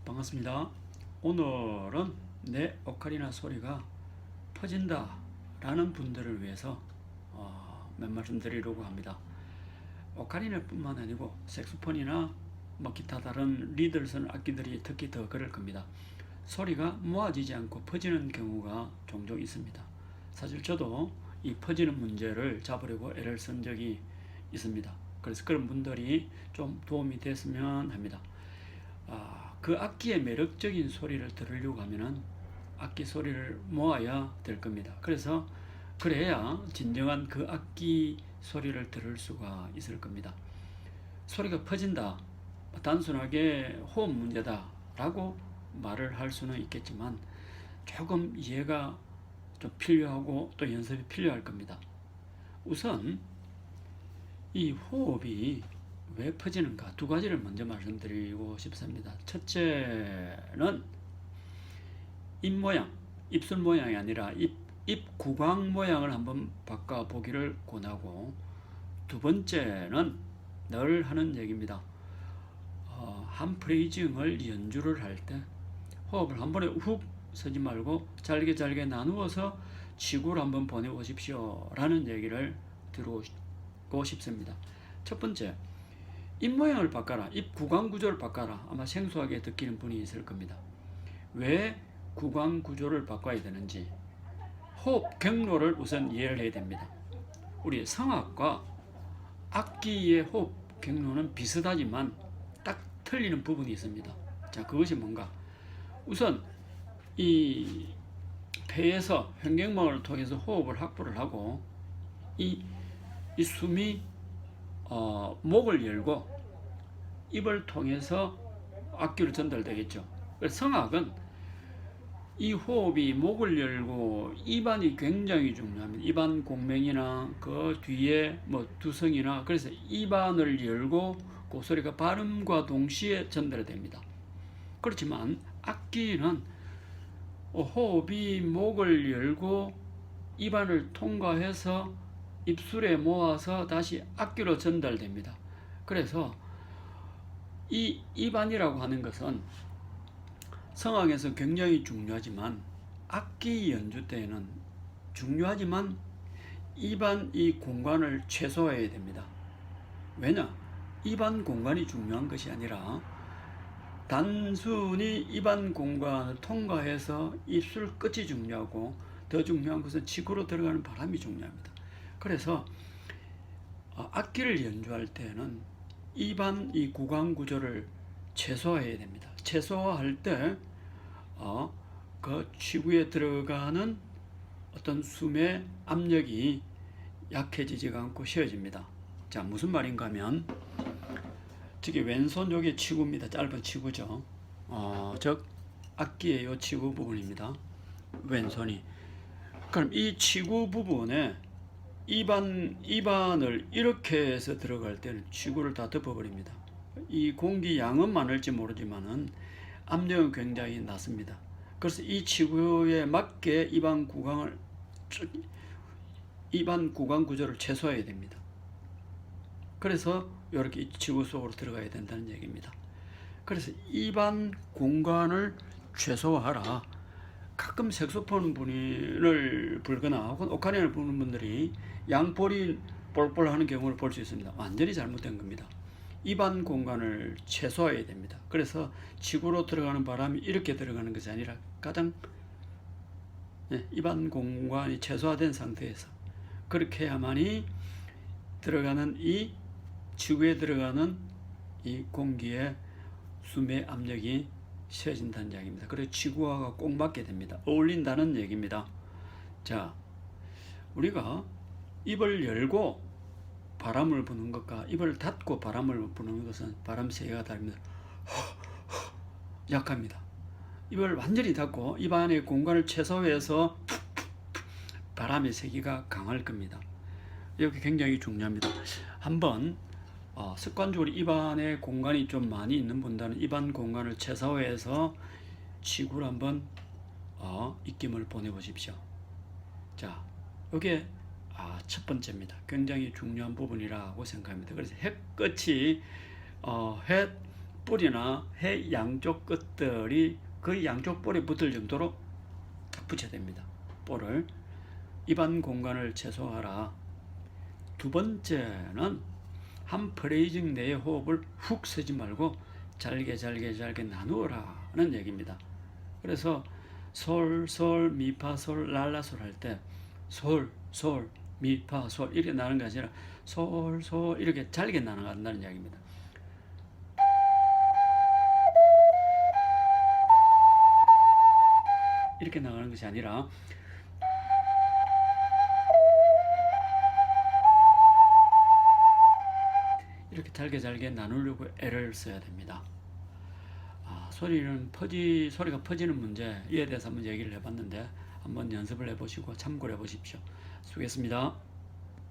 반갑습니다. 오늘은 내 오카리나 소리가 퍼진다 라는 분들을 위해서 몇 말씀 드리려고 합니다. 오카리나 뿐만 아니고 색소폰이나 기타 다른 리드를 쓰는 악기들이 특히 더 그럴 겁니다. 소리가 모아지지 않고 퍼지는 경우가 종종 있습니다. 사실 저도 이 퍼지는 문제를 잡으려고 애를 쓴 적이 있습니다. 그래서 그런 분들이 좀 도움이 됐으면 합니다. 그 악기의 매력적인 소리를 들으려고 하면은 악기 소리를 모아야 될 겁니다. 그래서 그래야 진정한 그 악기 소리를 들을 수가 있을 겁니다. 소리가 퍼진다, 단순하게 호흡 문제다 라고 말을 할 수는 있겠지만 조금 이해가 좀 필요하고 또 연습이 필요할 겁니다. 우선 이 호흡이 왜 퍼지는가 두 가지를 먼저 말씀드리고 싶습니다. 첫째는 입 모양, 입술 모양이 아니라 입 구강 모양을 한번 바꿔보기를 권하고, 두 번째는 늘 하는 얘기입니다. 한 프레이징을 연주를 할 때 호흡을 한 번에 훅 쓰지 말고 잘게 잘게 나누어서 지구를 한번 보내보십시오 라는 얘기를 드리고 싶습니다. 첫 번째, 입 모양을 바꿔라, 입 구강 구조를 바꿔라. 아마 생소하게 느끼는 분이 있을 겁니다. 왜 구강 구조를 바꿔야 되는지, 호흡 경로를 우선 이해를 해야 됩니다. 우리 성악과 악기의 호흡 경로는 비슷하지만 딱 틀리는 부분이 있습니다. 자, 그것이 뭔가? 우선 이 폐에서 횡격막을 통해서 호흡을 확보를 하고 이 숨이 목을 열고 입을 통해서 악기로 전달되겠죠. 그래서 성악은 이 호흡이 목을 열고 입안이 굉장히 중요합니다. 입안 공명이나 그 뒤에 두성이나, 그래서 입안을 열고 그 소리가 발음과 동시에 전달됩니다. 그렇지만 악기는 호흡이 목을 열고 입안을 통과해서 입술에 모아서 다시 악기로 전달됩니다. 그래서 이 입안이라고 하는 것은 성악에서 굉장히 중요하지만 악기 연주 때에는 중요하지만 입안 이 공간을 최소화해야 됩니다. 왜냐? 입안 공간이 중요한 것이 아니라 단순히 입안 공간을 통과해서 입술 끝이 중요하고, 더 중요한 것은 지구로 들어가는 바람이 중요합니다. 그래서 악기를 연주할 때는 입안 이 구강 구조를 최소화해야 됩니다. 최소화할 때 그 지구에 들어가는 어떤 숨의 압력이 약해지지가 않고 쉬어집니다. 자, 무슨 말인가 하면, 저기 왼손 요게 치구입니다. 짧은 치구죠. 즉 악기의 요 치구 부분입니다. 왼손이. 그럼 이 치구 부분에 입안을 이렇게 해서 들어갈 때는 치구를 다 덮어버립니다. 이 공기 양은 많을지 모르지만은 압력은 굉장히 낮습니다. 그래서 이 치구에 맞게 입안 구강 구조를 최소화해야 됩니다. 그래서 이렇게 치구 속으로 들어가야 된다는 얘기입니다. 그래서 입안 공간을 최소화하라. 가끔 색소폰 분을 불거나 혹은 오카리나를 부는 분들이 양볼이 볼볼 하는 경우를 볼 수 있습니다. 완전히 잘못된 겁니다. 입안 공간을 최소화해야 됩니다. 그래서 지구로 들어가는 바람이 이렇게 들어가는 것이 아니라 가장 입안 공간이 최소화된 상태에서 그렇게 해야만이 들어가는 이 지구에 들어가는 이 공기의 숨의 압력이 쉬어진다는 이야기입니다. 그래서 지구와가 꼭 맞게 됩니다. 어울린다는 얘기입니다. 자, 우리가 입을 열고 바람을 부는 것과 입을 닫고 바람을 부는 것은 바람 세기가 다릅니다. 약합니다. 입을 완전히 닫고 입 안의 공간을 최소화해서 바람의 세기가 강할 겁니다. 이렇게 굉장히 중요합니다. 한번 습관적으로 입안에 공간이 좀 많이 있는 분들은 입안 공간을 최소화해서 지구를 한번 입김을 보내보십시오. 자, 이게 첫 번째입니다. 굉장히 중요한 부분이라고 생각합니다. 그래서 해 끝이 뿌리나 해 양쪽 끝들이 거의 양쪽 볼에 붙을 정도로 딱 붙여야 됩니다. 볼을. 입안 공간을 최소화하라. 두 번째는 한 프레이징 내의 호흡을 훅 쓰지 말고 잘게 나누어라는 얘기입니다. 그래서 솔, 솔, 미파, 솔, 랄라, 솔 할 때 솔, 솔, 미파, 솔 이렇게 나는 게 아니라 솔, 솔 이렇게 잘게 나간다는 이야기입니다. 이렇게 나가는 것이 아니라 이렇게 잘게 나누려고 애를 써야 됩니다. 소리가 퍼지는 문제, 이에 대해서 한번 얘기를 해봤는데 한번 연습을 해보시고 참고를 해보십시오. 수고했습니다.